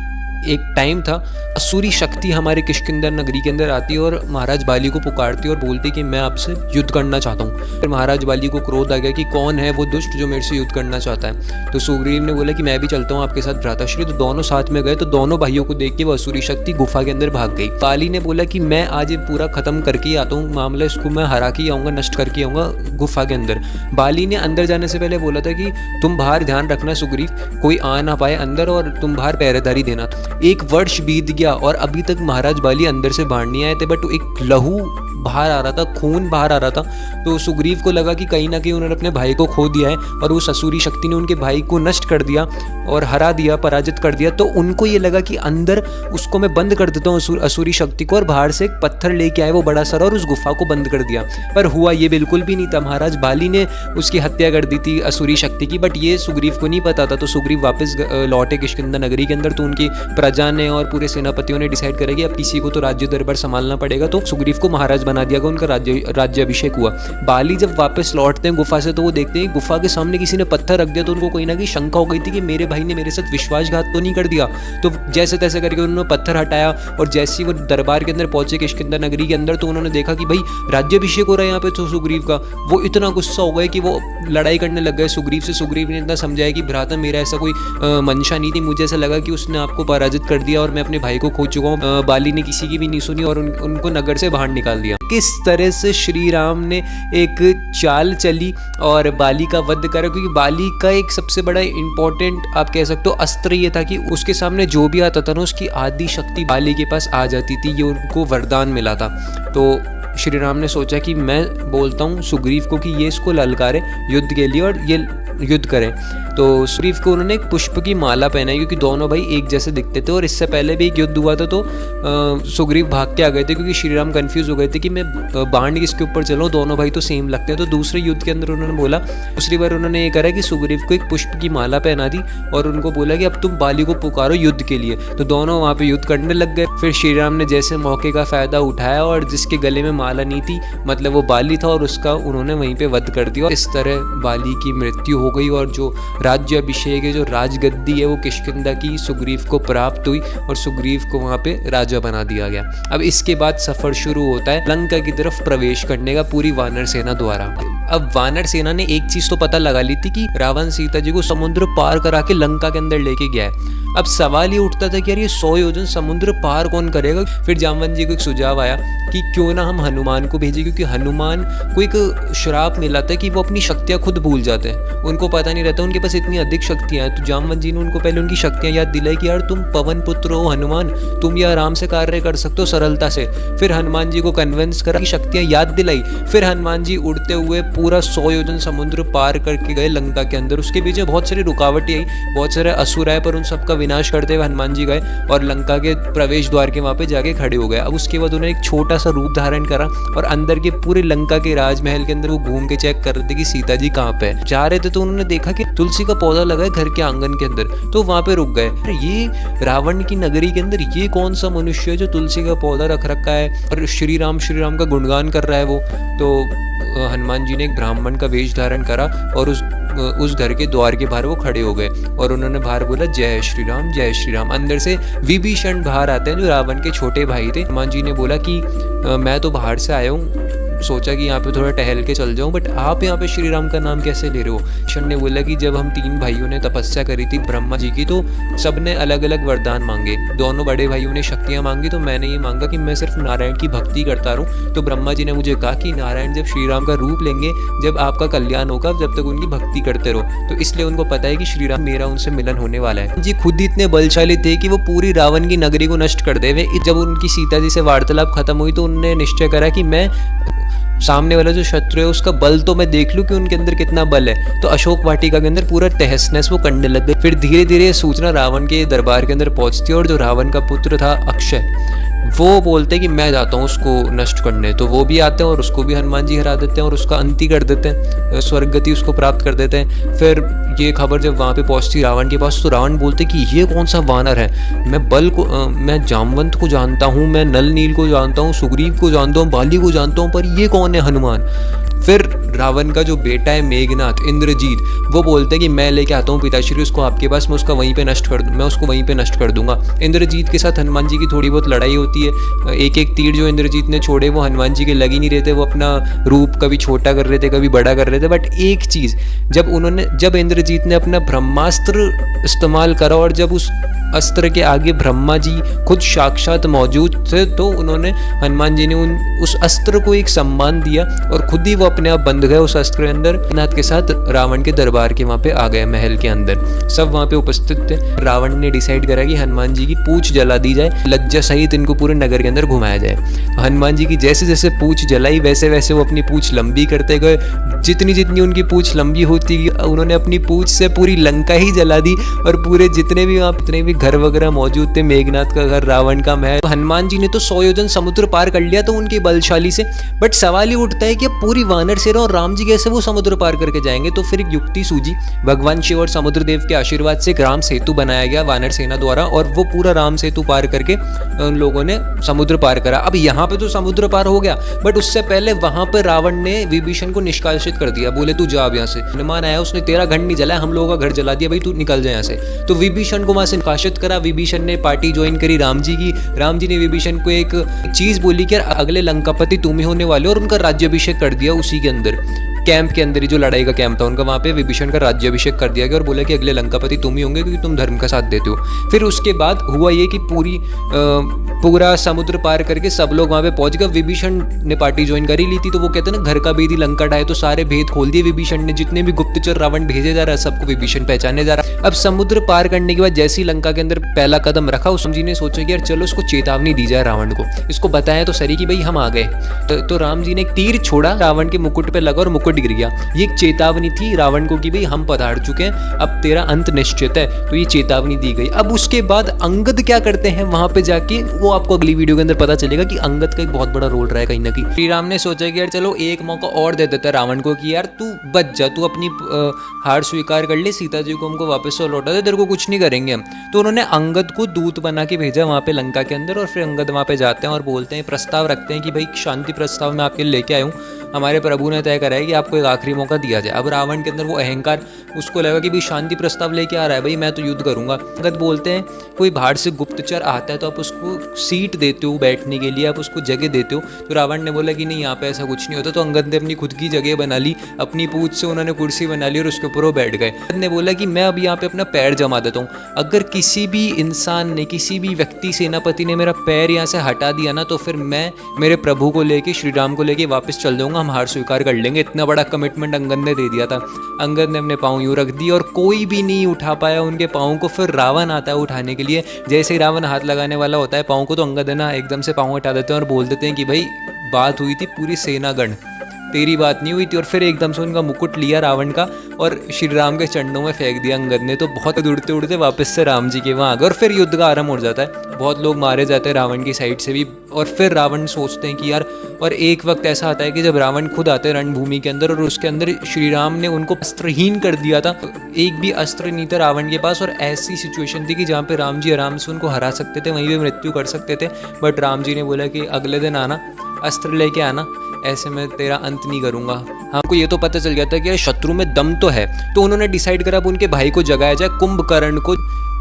एक टाइम था, असुरी शक्ति हमारे किष्किंधा नगरी के अंदर आती और महाराज बाली को पुकारती और बोलती कि मैं आपसे युद्ध करना चाहता हूँ। फिर महाराज बाली को क्रोध आ गया कि कौन है वो दुष्ट जो मेरे से युद्ध करना चाहता है। तो सुग्रीव ने बोला कि मैं भी चलता हूँ आपके साथ भ्राताश्री। तो दोनों साथ में गए। तो दोनों भाइयों को देख के वो असुरी शक्ति गुफा के अंदर भाग गई। बाली ने बोला कि मैं आज ये पूरा खत्म करके ही आता हूँ मामला, इसको मैं हरा के आऊँगा, नष्ट करके आऊँगा गुफा के अंदर। बाली ने अंदर जाने से पहले बोला था कि तुम बाहर ध्यान रखना सुग्रीव, कोई आ ना पाए अंदर और तुम बाहर पहरेदारी देना। 1 वर्ष बीत गया और अभी तक महाराज बाली अंदर से बाहर नहीं आए थे, बट एक लहू बाहर आ रहा था, खून बाहर आ रहा था। तो सुग्रीव को लगा कि कहीं ना कहीं उन्होंने अपने भाई को खो दिया है और उस असुरी शक्ति ने उनके भाई को नष्ट कर दिया और हरा दिया, पराजित कर दिया। तो उनको ये लगा कि अंदर उसको मैं बंद कर देता हूँ असुरी शक्ति को, और बाहर से एक पत्थर लेके आए वो बड़ा सारा और उस गुफा को बंद कर दिया। पर हुआ ये बिल्कुल भी नहीं था, महाराज बाली ने उसकी हत्या कर दी थी असुरी शक्ति की, बट ये सुग्रीव को नहीं पता था। तो सुग्रीव वापस लौटे किष्किंधा नगरी के अंदर। तो उनकी प्रजा ने और पूरे सेनापतियों ने डिसाइड करा कि अब किसी को तो राज्य दरबार संभालना पड़ेगा। तो सुग्रीव को महाराज बना दिया गया, उनका राज्याभिषेक हुआ। बाली जब वापस लौटते हैं गुफा से तो वो देखते हैं गुफा के सामने किसी ने पत्थर रख दिया। तो उनको कहीं ना कहीं शंका हो गई थी कि मेरे भाई ने मेरे साथ विश्वासघात तो नहीं कर दिया। तो जैसे तैसे करके उन्होंने पत्थर हटाया और जैसे ही वो दरबार के अंदर पहुंचे किष्किंधा नगरी के अंदर, तो उन्होंने देखा कि भाई राज्याभिषेक हो रहा है यहाँ पे तो सुग्रीव का। वो इतना गुस्सा हो गए कि वो लड़ाई करने लग गए सुग्रीव से। सुग्रीव ने इतना समझाया कि भ्राता मेरा ऐसा कोई मंशा नहीं थी, मुझे ऐसा लगा कि उसने आपको पराजित कर दिया और मैं अपने भाई को खो चुका हूँ। बाली ने किसी की भी नहीं सुनी और उनको नगर से बाहर निकाल दिया। किस तरह से श्री राम ने एक चाल चली और बाली का वध करा, क्योंकि बाली का एक सबसे बड़ा इंपॉर्टेंट आप कह सकते हो अस्त्र ये था कि उसके सामने जो भी आता था ना उसकी आदि शक्ति बाली के पास आ जाती थी, ये उनको वरदान मिला था। तो श्री राम ने सोचा कि मैं बोलता हूँ सुग्रीव को कि ये इसको ललकारे युद्ध के लिए और ये युद्ध करें। तो सुग्रीव को उन्होंने एक पुष्प की माला पहनाई, क्योंकि दोनों भाई एक जैसे दिखते थे और इससे पहले भी एक युद्ध हुआ था। तो सुग्रीव भाग के आ गए थे क्योंकि श्री राम कन्फ्यूज हो गए थे कि मैं बाण किसके ऊपर चलाऊं, दोनों भाई तो सेम लगते हैं। तो दूसरे युद्ध के अंदर उन्होंने बोला, दूसरी बार उन्होंने ये करा कि सुग्रीव को एक पुष्प की माला पहना दी और उनको बोला कि अब तुम बाली को पुकारो युद्ध के लिए। तो दोनों वहाँ पे युद्ध करने लग गए। फिर श्री राम ने जैसे मौके का फायदा उठाया और जिसके गले में माला नहीं थी, मतलब वो बाली था, और उसका उन्होंने वहीं पे वध कर दिया। इस तरह बाली की मृत्यु हो गई और जो राज्याभिषेक है, जो राजगद्दी है, वो किष्किंधा की सुग्रीव को प्राप्त हुई और सुग्रीव को वहाँ पे राजा बना दिया गया। अब इसके बाद सफर शुरू होता है लंका की तरफ प्रवेश करने का पूरी वानर सेना द्वारा। अब वानर सेना ने एक चीज तो पता लगा ली थी कि रावण सीता जी को समुद्र पार करा के लंका के अंदर लेके गया है। अब सवाल ये उठता था कि यार ये 100 योजन समुद्र पार कौन करेगा। फिर जामवंत जी को एक सुझाव आया कि क्यों ना हम हनुमान को भेजें, क्योंकि हनुमान को एक श्राप मिला था कि वो अपनी शक्तियां खुद भूल जाते हैं, उनको पता नहीं रहता उनके पास इतनी अधिक शक्तियां हैं। तो जामवंत जी ने उनको पहले उनकी शक्तियां याद दिलाई कि यार तुम पवन पुत्र हो हनुमान, तुम ये आराम से कार्य कर सकते हो सरलता से। फिर हनुमान जी को कन्विंस करा कि शक्तियां याद दिलाई। फिर हनुमान जी उड़ते हुए पूरा 100 योजन समुद्र पार करके गए लंका के अंदर। उसके बीच में बहुत सारी रुकावटें आई, बहुत सारे असुर आए, पर उन सबका विनाश करते हुए हनुमान जी गए और लंका के प्रवेश द्वार के वहां पे जाके खड़े हो गए। अब उसके बाद उन्होंने एक छोटा सा रूप धारण करा और अंदर के पूरे लंका के राजमहल के अंदर वो घूम के चेक कर रहे थे कि सीता जी कहाँ पे है। जा रहे थे तो उन्होंने देखा कि तुलसी का पौधा लगा है घर के आंगन के अंदर, तो वहां पे रुक गए। ये रावण की नगरी के अंदर ये कौन सा मनुष्य है जो तुलसी का पौधा रख रखा है और श्री राम का गुणगान कर रहा है वो। तो हनुमान जी ने एक ब्राह्मण का वेश धारण करा और उस घर के द्वार के बाहर वो खड़े हो गए और उन्होंने बाहर बोला जय श्री राम जय श्री राम। अंदर से विभीषण बाहर आते हैं जो रावण के छोटे भाई थे। हनुमान जी ने बोला कि मैं तो बाहर से आया हूँ, सोचा कि यहाँ पे थोड़ा टहल के चल जाऊं, बट आप यहाँ पे श्री राम का नाम कैसे ले रहे हो। विभीषण ने बोला कि जब हम 3 भाइयों ने तपस्या करी थी ब्रह्मा जी की, तो सबने अलग अलग वरदान मांगे। दोनों बड़े भाइयों ने शक्तियां मांगी, तो मैंने ये मांगा कि मैं सिर्फ नारायण की भक्ति करता रहूं। तो ब्रह्मा जी ने मुझे कहा कि नारायण जब श्री राम का रूप लेंगे, जब आपका कल्याण होगा, जब तक उनकी भक्ति करते रहो। तो इसलिए उनको पता है कि श्री राम मेरा उनसे मिलन होने वाला है। जी खुद इतने बलशाली थे कि वो पूरी रावण की नगरी को नष्ट कर देवे। जब उनकी सीता जी से वार्तालाप खत्म हुई तो उन्होंने निश्चय करा कि मैं सामने वाला जो शत्रु है उसका बल तो मैं देख लूं कि उनके अंदर कितना बल है। तो अशोक वाटिका के अंदर पूरा तहस नहस वो करने लग गए। फिर धीरे धीरे सूचना रावण के दरबार के अंदर पहुंचती है और जो रावण का पुत्र था अक्षय, वो बोलते कि मैं जाता हूँ उसको नष्ट करने। तो वो भी आते हैं और उसको भी हनुमान जी हरा देते हैं और उसका अंत ही कर देते हैं, स्वर्ग गति उसको प्राप्त कर देते हैं। फिर ये खबर जब वहाँ पे पहुँचती रावण के पास, तो रावण बोलते कि ये कौन सा वानर है, मैं जामवंत को जानता हूँ, मैं नल नील को जानता हूँ, सुग्रीव को जानता हूँ, बाली को जानता हूँ, पर ये कौन है हनुमान। फिर रावण का जो बेटा है मेघनाथ, इंद्रजीत, वो बोलते हैं कि मैं लेके आता हूँ पिताश्री उसको आपके पास, मैं उसको वहीं पे नष्ट कर दूंगा। इंद्रजीत के साथ हनुमान जी की थोड़ी बहुत लड़ाई होती है। एक एक तीर जो इंद्रजीत ने छोड़े वो हनुमान जी के लग ही नहीं रहे थे। वो अपना रूप कभी छोटा कर रहे थे, कभी बड़ा कर रहे थे। बट एक चीज, जब इंद्रजीत ने अपना ब्रह्मास्त्र इस्तेमाल करा और जब उस अस्त्र के आगे ब्रह्मा जी खुद साक्षात मौजूद थे, तो उन्होंने हनुमान जी ने उस अस्त्र को एक सम्मान दिया और खुद ही वो अपने आप बंध गए उस अस्त्र के अंदर। नाथ के साथ रावण के दरबार के वहाँ पे आ गए, महल के अंदर सब वहाँ पे उपस्थित थे। रावण ने डिसाइड करा कि हनुमान जी की पूंछ जला दी जाए, लज्जा सहित इनको पूरे नगर के अंदर घुमाया जाए। तो हनुमान जी की जैसे जैसे पूंछ जलाई वैसे वैसे वो अपनी पूंछ लंबी करते गए। जितनी जितनी उनकी पूंछ लंबी होती गई, उन्होंने अपनी पूंछ से पूरी लंका ही जला दी और पूरे जितने भी वहाँ जितने भी घर वगैरह मौजूद थे, मेघनाथ का घर, रावण का महल। तो हनुमान जी ने तो 100 योजन समुद्र पार कर लिया तो उनकी बलशाली से, बट सवाल ये उठता है कि पूरी वानर सेना और राम जी कैसे वो समुद्र पार करके जाएंगे। तो फिर एक युक्ति सूझी, भगवान शिव और समुद्र देव के आशीर्वाद से एक राम सेतु बनाया गया वानर सेना द्वारा और वो पूरा राम सेतु पार करके उन लोगों ने समुद्र पार करा। अब यहाँ पे तो समुद्र पार हो गया, बट उससे पहले वहां पर रावण ने विभीषण को निष्कासित कर दिया, बोले तू जा अब यहाँ से। हनुमान आया, उसने तेरा घर नहीं जलाया, हम लोगों का घर जला दिया, भाई तू निकल जाए यहाँ से। तो विभीषण को वहां से निष्कासित करा। विभीषण ने पार्टी ज्वाइन करी राम जी की। राम जी ने विभीषण को एक चीज बोली कि अगले लंकापति तुम ही होने वाले हो, और उनका राज्याभिषेक कर दिया उसी के अंदर, कैंप के अंदर ही, जो लड़ाई का कैंप था उनका, वहाँ पे विभीषण का राज्याभिषेक कर दिया गया और बोला कि अगले लंकापति तुम ही होंगे क्योंकि तुम धर्म का साथ देते हो। फिर उसके बाद हुआ ये कि पूरा समुद्र पार करके सब लोग वहाँ पे पहुंच गए। विभीषण ने पार्टी ज्वाइन कर ही ली थी, तो वो कहते हैं ना घर का भेद ही लंका ढाए, तो सारे भेद खोल दिए विभीषण ने। जितने भी गुप्तचर रावण भेजे जा रहा है सबको विभीषण पहचाने जा रहा है। अब समुद्र पार करने के बाद जैसी लंका के अंदर पहला कदम रखा, उस जी ने सोचा कि यार चलो इसको चेतावनी दी जाए रावण को, इसको बताया तो सही कि भाई हम आ गए। तो राम जी ने एक तीर छोड़ा, रावण के मुकुट पे लगा और मुकुट गिर गया। ये चेतावनी थी रावण को कि भाई हम पधार चुके हैं, अब तेरा अंत निश्चित है। तो ये चेतावनी दी गई। अब उसके बाद अंगद क्या करते हैं वहां पे जाके, वो आपको अगली वीडियो के अंदर पता चलेगा कि अंगद का एक बहुत बड़ा रोल रहा है कहीं ना कहीं। श्री राम ने सोचा कि यार चलो एक मौका और दे देता है रावण को कि यार तू बच जा, तू अपनी हार स्वीकार कर ले, सीता जी को हमको वापस से लौटा दे, तेरे को कुछ नहीं करेंगे हम। तो उन्होंने अंगद को दूत बना के भेजा वहां पे लंका के अंदर, और फिर अंगद वहां पे जाते हैं और बोलते हैं, प्रस्ताव रखते हैं कि भाई शांति प्रस्ताव मैं आपके लिए लेके आया हूँ, हमारे प्रभु ने तय करा है कि आपको एक आखिरी मौका दिया जाए। अब रावण के अंदर वो अहंकार, उसको लगा कि भाई शांति प्रस्ताव लेके आ रहा है, भाई मैं तो युद्ध करूंगा। अंगद बोलते हैं कोई बाहर से गुप्तचर आता है तो आप उसको सीट देते हो बैठने के लिए, आप उसको जगह देते हो। तो रावण ने बोला कि नहीं यहाँ पे ऐसा कुछ नहीं होता। तो अंगद ने अपनी खुद की जगह बना ली, अपनी पूंछ से उन्होंने कुर्सी बना ली और उसके ऊपर वो बैठ गए। अंगद ने बोला कि मैं अब यहाँ पे अपना पैर जमा देता हूँ, अगर किसी भी इंसान ने, किसी भी व्यक्ति सेनापति ने मेरा पैर यहाँ से हटा दिया ना, तो फिर मैं मेरे प्रभु को लेके, श्री राम को लेके वापस चल जाऊंगा, हम हार स्वीकार कर लेंगे। इतना बड़ा कमिटमेंट अंगद ने दे दिया था। अंगद ने अपने पाँव यूं रख दिए और कोई भी नहीं उठा पाया उनके पाँव को। फिर रावण आता है उठाने के लिए, जैसे ही रावण हाथ लगाने वाला होता है पाँव को, तो अंगद है ना एकदम से पाँव हटा देते हैं और बोल देते हैं कि भाई बात हुई थी पूरी सेनागण, तेरी बात नहीं हुई थी। और फिर एकदम से उनका मुकुट लिया रावण का और श्री राम के चरणों में फेंक दिया अंगद ने। तो बहुत उड़ते उड़ते वापस से राम जी के वहाँ आ गए और फिर युद्ध का आरंभ हो जाता है। बहुत लोग मारे जाते हैं रावण की साइड से भी। और फिर रावण सोचते हैं कि यार, और एक वक्त ऐसा आता है कि जब रावण खुद आते हैं रणभूमि के अंदर और उसके अंदर श्री राम ने उनको अस्त्रहीन कर दिया था, एक भी अस्त्र नहीं था रावण के पास। और ऐसी सिचुएशन थी कि जहाँ पे राम जी आराम से उनको हरा सकते थे, वहीं पे मृत्यु कर सकते थे। बट राम जी ने बोला कि अगले दिन आना, अस्त्र लेके आना, ऐसे में तेरा अंत नहीं करूंगा। हमको ये तो पता चल गया था कि शत्रु में दम तो है, तो उन्होंने डिसाइड करा अब उनके भाई को जगाया जाए, कुंभकर्ण को।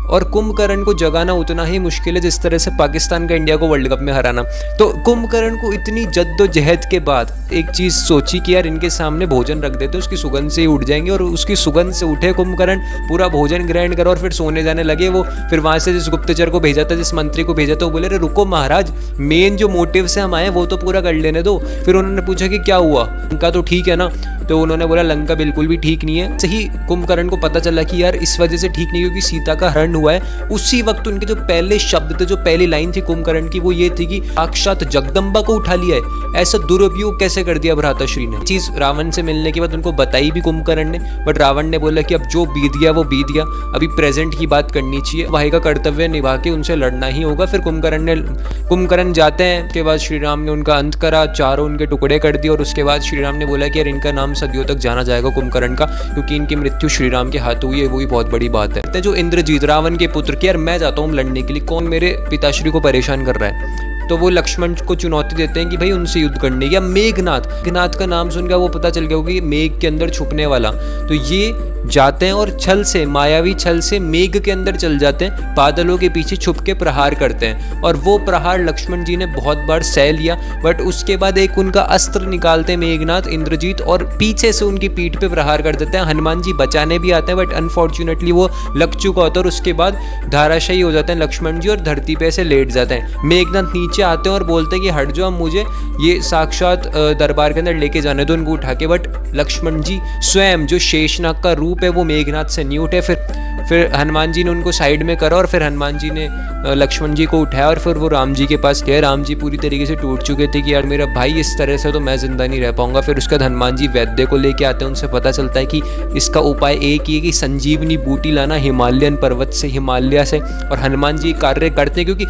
और कुंभकर्ण को जगाना उतना ही मुश्किल है जिस तरह से पाकिस्तान का इंडिया को वर्ल्ड कप में हराना। तो कुंभकर्ण को इतनी जद्दोजहद के बाद एक चीज़ सोची कि यार इनके सामने भोजन रख देते, उसकी सुगंध से ही उठ जाएंगे। और उसकी सुगंध से उठे कुंभकर्ण, पूरा भोजन ग्रहण करा और फिर सोने जाने लगे। वो फिर वहाँ से जिस गुप्तचर को भेजा था, जिस मंत्री को भेजा था, वो बोले, अरे रुको महाराज, मेन जो मोटिव से हम आए वो तो पूरा कर लेने दो। फिर उन्होंने पूछा कि क्या हुआ, लंका तो ठीक है ना? तो उन्होंने बोला लंका बिल्कुल भी ठीक नहीं है। सही कुंभकर्ण को पता चला कि यार इस वजह से ठीक नहीं, क्योंकि सीता का हरण हुआ है। उसी वक्त उनके जो पहले शब्द थे, जो पहली लाइन थी कुंभकर्ण की, वो ये थी कि साक्षात जगदम्बा को उठा लिया है, ऐसा दुरुपयोग कैसे कर दिया भ्राताश्री ने। चीज रावण से मिलने के बाद उनको बताई भी कुंभकर्ण ने, बट रावण ने बोला कि अब जो बीत गया वो बीत गया, अभी प्रेजेंट की बात करनी चाहिए, भाई का कर्तव्य निभा के उनसे लड़ना ही होगा। फिर कुंभकर्ण जाते हैं, उसके बाद श्री राम ने उनका अंत करा, चारों उनके टुकड़े कर दिए। और उसके बाद श्री राम ने बोला कि यार इनका नाम सदियों तक जाना जाएगा कुंभकर्ण का, क्योंकि इनकी मृत्यु श्री राम के हाथ हुई है, वो भी बहुत बड़ी बात है। जो इंद्रजीत रावण के पुत्र की, यार मैं जाता हूँ लड़ने के लिए, कौन मेरे पिताश्री को परेशान कर रहा है? तो वो लक्ष्मण को चुनौती देते हैं कि भाई उनसे युद्ध करने की। या मेघनाथ का नाम सुनकर वो पता चल गया होगा कि मेघ के अंदर छुपने वाला, तो ये जाते हैं और छल से, मायावी छल से मेघ के अंदर चल जाते हैं, बादलों के पीछे छुप के प्रहार करते हैं। और वो प्रहार लक्ष्मण जी ने बहुत बार सह लिया, बट उसके बाद एक उनका अस्त्र निकालते हैं मेघनाथ, इंद्रजीत, और पीछे से उनकी पीठ पे प्रहार कर देते हैं। हनुमान जी बचाने भी आते हैं, बट अनफॉर्चुनेटली वो लग चुका होता है और उसके बाद धाराशायी हो जाते हैं लक्ष्मण जी और धरती पे से लेट जाते हैं। मेघनाथ नीचे आते हैं और बोलते हैं कि हट जाओ, मुझे ये साक्षात दरबार के अंदर लेके जाने दो उनको उठा के। बट लक्ष्मण जी स्वयं, जो शेषनाग का रूप है, वो मेघनाथ से नहीं उठे। फिर हनुमान जी ने उनको साइड में करा और फिर हनुमान जी ने लक्ष्मण जी को उठाया और फिर वो राम जी के पास गए। राम जी पूरी तरीके से टूट चुके थे कि यार मेरा भाई इस तरह से तो मैं जिंदा नहीं रह पाऊंगा। फिर उसके बाद हनुमान जी वैद्य को लेके आते हैं, उनसे पता चलता है कि इसका उपाय एक ही है कि संजीवनी बूटी लाना हिमालयन पर्वत से, हिमालय से। और हनुमान जी कार्य करते हैं, क्योंकि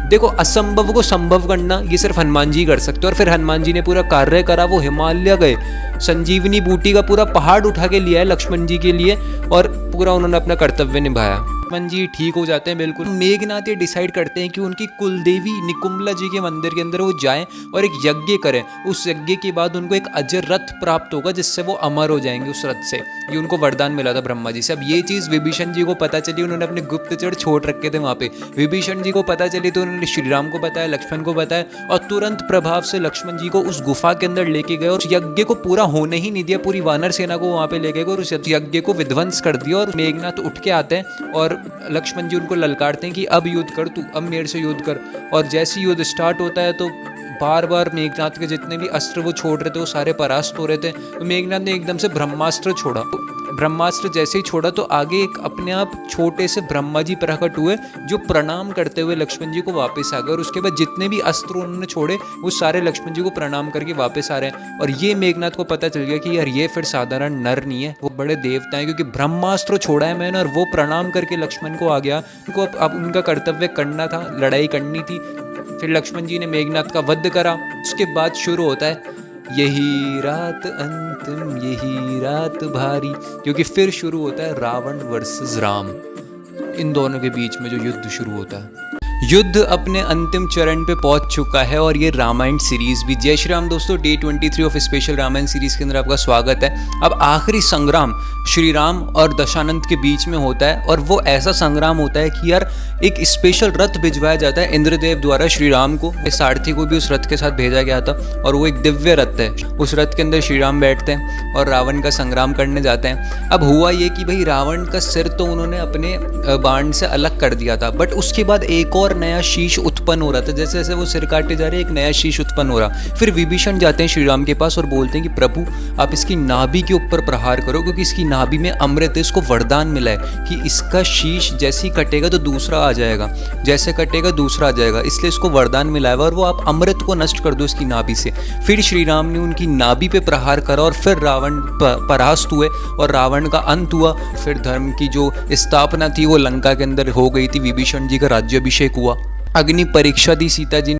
देखो असंभव को संभव करना ये सिर्फ हनुमान जी कर सकते हैं। और फिर हनुमान जी ने पूरा कार्य करा, वो हिमालय गए, संजीवनी बूटी का पूरा पहाड़ उठा के लिया है लक्ष्मण जी के लिए और पूरा उन्होंने अपना कर्तव्य निभाया। लक्ष्मण जी ठीक हो जाते हैं बिल्कुल। मेघनाथ ये डिसाइड करते हैं कि उनकी कुलदेवी निकुंभला जी के मंदिर के अंदर वो जाएं और एक यज्ञ करें। उस यज्ञ के बाद उनको एक अजर रथ प्राप्त होगा जिससे वो अमर हो जाएंगे उस रथ से। ये उनको वरदान मिला था ब्रह्मा जी से। अब ये चीज़ विभीषण जी को पता चली, उन्होंने अपने गुप्तचर छोड़ रखे थे वहाँ पे। विभीषण जी को पता चली तो उन्होंने श्री राम को बताया, लक्ष्मण को बताया और तुरंत प्रभाव से लक्ष्मण जी को उस गुफा के अंदर लेके गए और उस यज्ञ को पूरा होने ही नहीं दिया। पूरी वानर सेना को वहाँ पे ले गए और उस यज्ञ को विध्वंस कर दिया। और मेघनाथ उठ के आते हैं और लक्ष्मण जी उनको ललकारते हैं कि अब युद्ध कर, तू अब मेरे से युद्ध कर। और जैसे युद्ध स्टार्ट होता है तो बार बार मेघनाथ के जितने भी अस्त्र वो छोड़ रहे थे वो सारे परास्त हो रहे थे। तो मेघनाथ ने एकदम से ब्रह्मास्त्र छोड़ा। ब्रह्मास्त्र जैसे ही छोड़ा तो आगे एक अपने आप छोटे से ब्रह्मा जी प्रकट हुए जो प्रणाम करते हुए लक्ष्मण जी को वापस आ गए। और उसके बाद जितने भी अस्त्र उन्होंने छोड़े वो सारे लक्ष्मण जी को प्रणाम करके वापस आ रहे हैं। और ये मेघनाथ को पता चल गया कि यार ये फिर साधारण नर नहीं है, वो बड़े देवता हैं, क्योंकि ब्रह्मास्त्र छोड़ा है मैंने और वो प्रणाम करके लक्ष्मण को आ गया। उनको अब उनका कर्तव्य करना था, लड़ाई करनी थी। फिर लक्ष्मण जी ने मेघनाथ का वध करा। उसके बाद शुरू होता है यही रात अंतिम, यही रात भारी, क्योंकि फिर शुरू होता है रावण वर्सेस राम। इन दोनों के बीच में जो युद्ध शुरू होता है, युद्ध अपने अंतिम चरण पे पहुंच चुका है। और ये रामायण सीरीज भी। जय श्री राम दोस्तों, day 23 of special Ramayan series के अंदर आपका स्वागत है। अब आखिरी संग्राम श्री राम और दशानंद के बीच में होता है और वो ऐसा संग्राम होता है कि यार एक स्पेशल रथ भिजवाया जाता है इंद्रदेव द्वारा श्री राम को। सारथी को भी उस रथ के साथ भेजा गया था और वो एक दिव्य रथ है। उस रथ के अंदर श्री राम बैठते हैं और रावण का संग्राम करने जाते हैं। अब हुआ ये कि भाई रावण का सिर तो उन्होंने अपने बाण से अलग कर दिया था, बट उसके बाद एक और नया शीश उत्पन्न हो रहा था। जैसे जैसे वो सिर काटे जा रहे एक नया शीश उत्पन्न हो रहा। फिर विभीषण जाते हैं श्री राम के पास और बोलते हैं कि प्रभु आप इसकी नाभि के ऊपर प्रहार करो, क्योंकि इसकी नाभि में अमृत है। इसको वरदान मिला है कि इसका शीश जैसे ही कटेगा तो दूसरा आ जाएगा, जैसे कटेगा दूसरा आ जाएगा, इसलिए इसको वरदान मिला है और वो आप अमृत को नष्ट कर दो इसकी नाभि से। फिर श्री राम ने उनकी नाभि पे प्रहार करा और फिर रावण परास्त हुए और रावण का अंत हुआ। फिर धर्म की जो स्थापना थी वो लंका के अंदर हो गई थी। विभीषण जी का राज्याभिषेक हुआ। अग्नि परीक्षा दी सीता जी